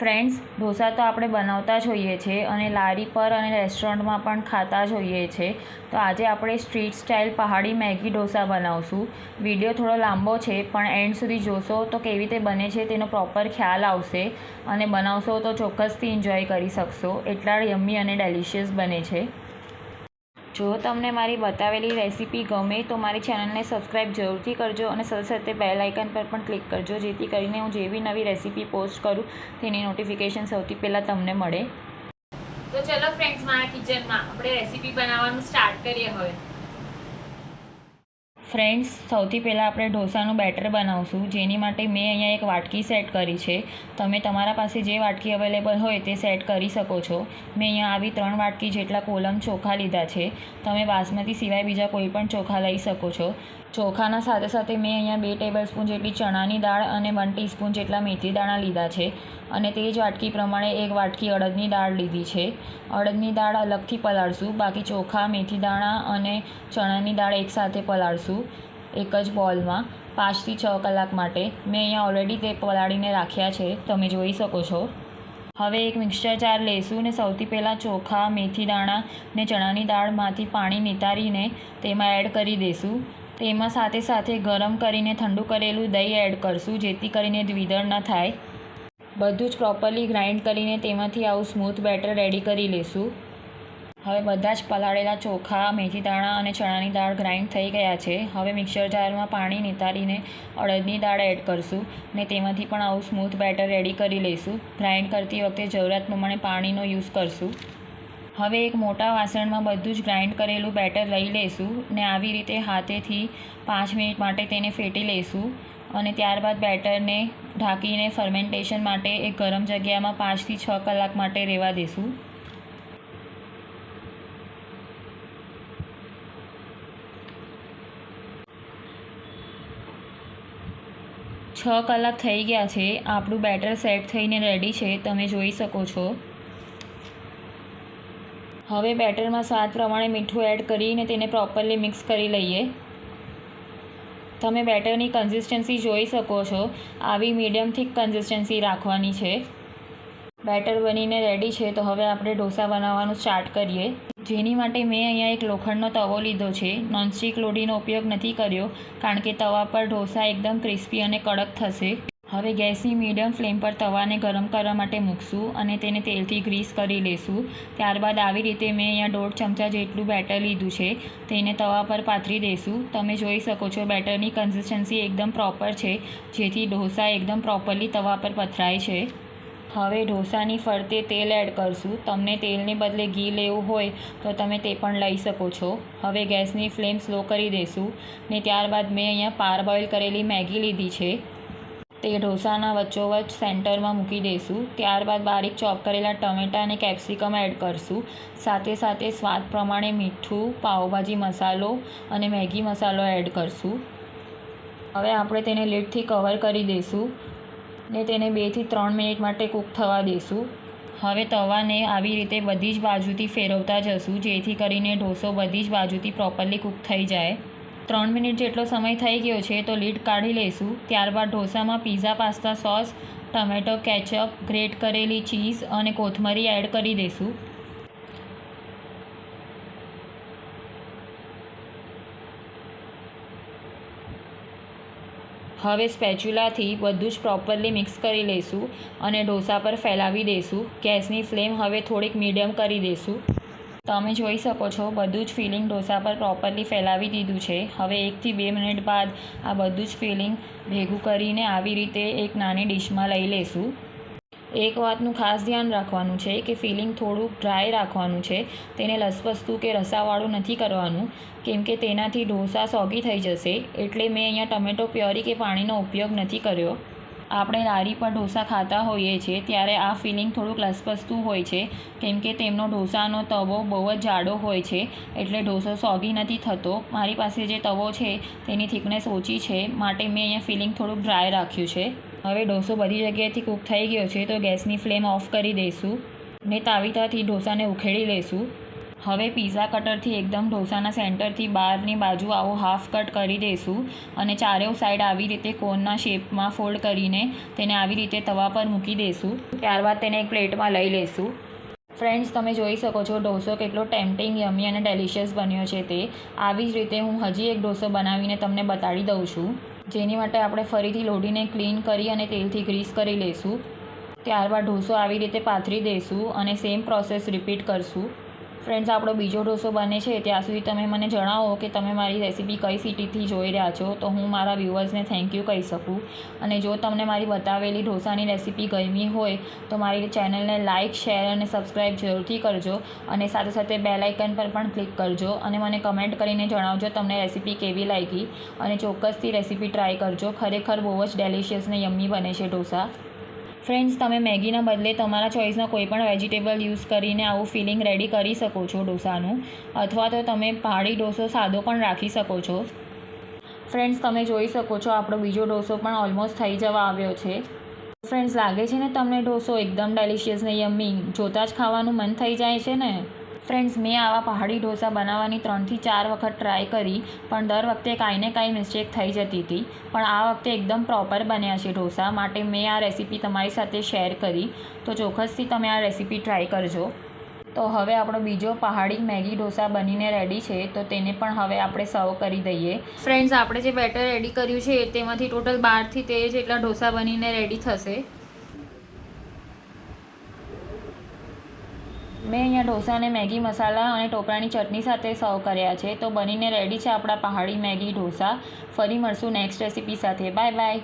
Friends, dosa તો આપણે બનાવતા જ હોઈએ છીએ અને લારી પર અને રેસ્ટોરન્ટમાં પણ ખાતા જ હોઈએ છીએ. તો આજે આપણે સ્ટ્રીટ સ્ટાઇલ પહાડી મેગી ઢોસા બનાવશું. વિડીયો થોડો લાંબો છે, પણ એન્ડ સુધી જોશો તો કેવી રીતે બને છે તેનો પ્રોપર ખ્યાલ આવશે અને બનાવશો તો ચોક્કસથી એન્જોય કરી શકશો. એટલા યમ્મી અને ડેલિશિયસ બને છે. જો તમને મારી બતાવેલી રેસીપી ગમે તો મારી ચેનલને સબસ્ક્રાઈબ જરૂરથી કરજો અને સાથે સાથે બેલ આઇકન પર પણ ક્લિક કરજો, જેથી કરીને હું જેવી નવી રેસીપી પોસ્ટ કરું તેની નોટિફિકેશન સૌથી પહેલાં તમને મળે. તો ચલો ફ્રેન્ડ્સ, મારા કિચનમાં આપણે રેસીપી બનાવવાનું સ્ટાર્ટ કરીએ હવે. ફ્રેન્ડ્સ, સૌથી પહેલાં આપણે ઢોસાનું બેટર બનાવશું, જેની માટે મેં અહીંયા એક વાટકી સેટ કરી છે. તમે તમારા પાસે જે વાટકી અવેલેબલ હોય તે સેટ કરી શકો છો. મેં અહીંયા આવી 3 વાટકી જેટલા કોલમ ચોખા લીધા છે. તમે બાસમતી સિવાય બીજા કોઈ પણ ચોખા લઈ શકો છો. ચોખાના સાથે સાથે મેં અહીંયા 2 ટેબલસ્પૂન જેટલી ચણાની દાળ અને 1 ટીસ્પૂન જેટલા મેથી દાણા લીધા છે. અને તે જ વાટકી પ્રમાણે 1 વાટકી અડદની દાળ લીધી છે. અડદની દાળ અલગથી પલાળશું, બાકી ચોખા, મેથી દાણા અને ચણાની દાળ એકસાથે પલાળશું એક જ બોલમાં 5 થી 6 કલાક માટે. મેં અહીંયા ઓલરેડી તે પલાળીને રાખ્યા છે, તમે જોઈ શકો છો. હવે એક મિક્સર જાર લઈશું ને સૌથી પહેલાં ચોખા, મેથી દાણા ને ચણાની દાળમાંથી પાણી નિતારીને તેમાં એડ કરી દઈશું. તેમાં સાથે સાથે ગરમ કરીને ઠંડુ કરેલું દહીં એડ કરશું, જેથી કરીને દ્વિદળ ન થાય. બધું જ પ્રોપરલી ગ્રાઇન્ડ કરીને તેમાંથી આવું સ્મૂથ બેટર રેડી કરી લઈશું. હવે બધા જ પલાળેલા ચોખા, મેથી દાણા અને ચણાની દાળ ગ્રાઇન્ડ થઈ ગયા છે. હવે મિક્સર જારમાં પાણી નિતારીને અડદની દાળ એડ કરશું ને તેમાંથી પણ આવું સ્મૂથ બેટર રેડી કરી લઈશું. ગ્રાઇન્ડ કરતી વખતે જરૂરિયાત પ્રમાણે પાણીનો યુઝ કરશું. હવે એક મોટા વાસણમાં બધું જ ગ્રાઇન્ડ કરેલું બેટર લઈ લઈશું ને આવી રીતે હાથેથી 5 મિનિટ માટે તેને ફેટી લઈશું અને ત્યારબાદ બેટરને ઢાંકીને ફર્મેન્ટેશન માટે એક ગરમ જગ્યામાં 5 થી 6 કલાક માટે રહેવા દઈશું. 6 કલાક થઈ ગયા છે. આપણું બેટર સેટ થઈને રેડી છે, તમે જોઈ શકો છો. હવે બેટરમાં સ્વાદ પ્રમાણે મીઠું એડ કરીને તેને પ્રોપરલી મિક્સ કરી લઈએ. તમે બેટરની કન્સિસ્ટન્સી જોઈ શકો છો. આવી મીડિયમ થીક કન્સિસ્ટન્સી રાખવાની છે. બેટર બનીને રેડી છે, તો હવે આપણે ઢોસા બનાવવાનું સ્ટાર્ટ કરીએ. જેની માટે મેં અહીંયા એક લોખંડનો તવો લીધો છે. નોનસ્ટિક લોઢીનો ઉપયોગ નથી કર્યો, કારણ કે તવા પર ઢોસા એકદમ ક્રિસ્પી અને કડક થશે. હવે ગેસની મીડિયમ ફ્લેમ પર તવાને ગરમ કરવા માટે મૂકશું અને તેને તેલથી ગ્રીસ કરી લઈશું. ત્યારબાદ આવી રીતે મેં અહીંયા 1.5 ચમચા જેટલું બેટર લીધું છે, તેને તવા પર પાથરી દઈશું. તમે જોઈ શકો છો બેટરની કન્સિસ્ટન્સી એકદમ પ્રોપર છે, જેથી ઢોસા એકદમ પ્રોપરલી તવા પર પથરાય છે. હવે ઢોસાની ફરતે તેલ એડ કરશું. તમને તેલને બદલે ઘી લેવું હોય તો તમે તે પણ લઈ શકો છો. હવે ગેસની ફ્લેમ સ્લો કરી દઈશું ને ત્યારબાદ મેં અહીંયા પારબોઇલ કરેલી મેગી લીધી છે, તે ઢોસાના વચ્ચોવચ્ચ સેન્ટરમાં મૂકી દઈશું. ત્યારબાદ બારીક ચોપ કરેલા ટમેટાં અને કેપ્સિકમ એડ કરશું. સાથે સાથે સ્વાદ પ્રમાણે મીઠું, પાવભાજી મસાલો અને મેગી મસાલો એડ કરશું. હવે આપણે તેને લીડથી કવર કરી દઈશું ને તેને 2 થી 3 મિનિટ માટે કૂક થવા દઈશું. હવે તવાને આવી રીતે બધી જ બાજુથી ફેરવતા જશું, જેથી કરીને ઢોસો બધી જ બાજુથી પ્રોપરલી કૂક થઈ જાય. 3 મિનિટ જેટલો સમય થઈ ગયો છે, તો લીડ કાઢી લઈશું. ત્યારબાદ ઢોસામાં pizza pasta sauce, tomato ketchup, grate કરેલી ચીઝ અને કોથમરી એડ કરી દઈશું. હવે સ્પેચ્યુલાથી બધું જ પ્રોપરલી મિક્સ કરી લઈશું અને ઢોસા પર ફેલાવી દઈશું. ગેસની ફ્લેમ હવે થોડીક મીડિયમ કરી દઈશું. તમે જોઈ શકો છો બધું જ ફિલિંગ ઢોસા પર પ્રોપરલી ફેલાવી દીધું છે. હવે 1 થી 2 મિનિટ બાદ આ બધું જ ફિલિંગ ભેગું કરીને આવી રીતે એક નાની ડીશમાં લઈ લઈશું. એક વાતનું ખાસ ધ્યાન રાખવાનું છે કે ફિલિંગ થોડુંક ડ્રાય રાખવાનું છે. તેને લસપસતું કે રસાવાળું નથી કરવાનું, કેમ કે તેનાથી ઢોસા સોગી થઈ જશે. એટલે મેં અહીંયા ટમેટો પ્યોરી કે પાણીનો ઉપયોગ નથી કર્યો. આપણે લારી પર ઢોસા ખાતા હોઈએ છીએ ત્યારે આ ફિલિંગ થોડુંક લસપસતું હોય છે, કેમ કે તેમનો ઢોસાનો તવો બહુ જ જાડો હોય છે, એટલે ઢોસો સોગી નથી થતો. મારી પાસે જે તવો છે તેની થિકનેસ ઓછી છે, માટે મેં અહીંયા ફિલિંગ થોડુંક ડ્રાય રાખ્યું છે. હવે ઢોસો બધી જગ્યાએથી કૂક થઈ ગયો છે, તો ગેસની ફ્લેમ ઓફ કરી દઈશું ને તાવીતાથી ઢોસાને ઉખેડી લઈશું. હવે પીઝા કટરથી એકદમ ઢોસાના સેન્ટરથી બહારની બાજુ આવો હાફ કટ કરી દઈશું અને ચારેય સાઈડ આવી રીતે કોનના શેપમાં ફોલ્ડ કરીને તેને આવી રીતે તવા પર મૂકી દઈશું. ત્યારબાદ તેને એક પ્લેટમાં લઈ લઈશું. ફ્રેન્ડ્સ, તમે જોઈ શકો છો ઢોસો કેટલો ટેમ્પટિંગ, યમી અને ડેલિશિયસ બન્યો છે તે. આવી જ રીતે હું હજી એક ઢોસો બનાવીને તમને બતાડી દઉં છું, જેની માટે આપણે ફરીથી લોઢીને ક્લીન કરી અને તેલથી ગ્રીસ કરી લઈશું. ત્યારબાદ ઢોસો આવી રીતે પાથરી દઈશું અને સેમ પ્રોસેસ રિપીટ કરશું. ફ્રેન્ડ્સ, આપણો બીજો ઢોસો બને છે ત્યાં સુધી તમે મને જણાવો કે તમે મારી રેસીપી કઈ સિટીથી જોઈ રહ્યા છો, તો હું મારા વ્યુઅર્સને થેન્ક યુ કહી શકું. અને જો તમને મારી બતાવેલી ઢોસાની રેસીપી ગમી હોય તો મારી ચેનલને લાઇક, શેર અને સબસ્ક્રાઈબ જરૂરથી કરજો અને સાથે સાથે બેલ આઇકન પર પણ ક્લિક કરજો અને મને કમેન્ટ કરીને જણાવજો તમને રેસીપી કેવી લાગી અને ચોક્કસથી રેસીપી ટ્રાય કરજો. ખરેખર બહુ જ ડેલિશિયસ ને યમ્મી બને છે ઢોસા. ફ્રેન્ડ્સ, તમે મેગીના બદલે તમારા ચોઈસનો કોઈ પણ વેજીટેબલ યુઝ કરીને આવું ફિલિંગ રેડી કરી શકો છો ઢોસાનું, અથવા તો તમે પહાડી ઢોસો સાદો પણ રાખી શકો છો. ફ્રેન્ડ્સ, તમે જોઈ શકો છો આપણો બીજો ઢોસો પણ ઓલમોસ્ટ થઈ જવા આવ્યો છે. ફ્રેન્ડ્સ, લાગે છે ને તમને ઢોસો એકદમ ડેલિશિયસ ને યમ્મી, જોતાં જ ખાવાનું મન થઈ જાય છે ને. ફ્રેન્ડ્સ, મેં આવા પહાડી ઢોસા બનાવવાની 3 થી 4 વખત ટ્રાય કરી, પણ દર વખતે કાંઈ ને કાંઈ મિસ્ટેક થઈ જતી હતી. પણ આ વખતે એકદમ પ્રોપર બન્યા છે ઢોસા, માટે મેં આ રેસીપી તમારી સાથે શેર કરી. તો ચોક્કસથી તમે આ રેસીપી ટ્રાય કરજો. તો હવે આપણો બીજો પહાડી મેગી ઢોસા બનીને રેડી છે, તો તેને પણ હવે આપણે સર્વ કરી દઈએ. ફ્રેન્ડ્સ, આપણે જે બેટર રેડી કર્યું છે તેમાંથી ટોટલ 12 થી 13 જેટલા ઢોસા બનીને રેડી થશે. મેં અહીંયા ઢોસાને મેગી મસાલા અને ટોપરાની ચટણી સાથે સર્વ કર્યા છે. તો બનીને રેડી છે આપણા પહાડી મેગી ઢોસા. ફરી મળશું નેક્સ્ટ રેસીપી સાથે. Bye bye.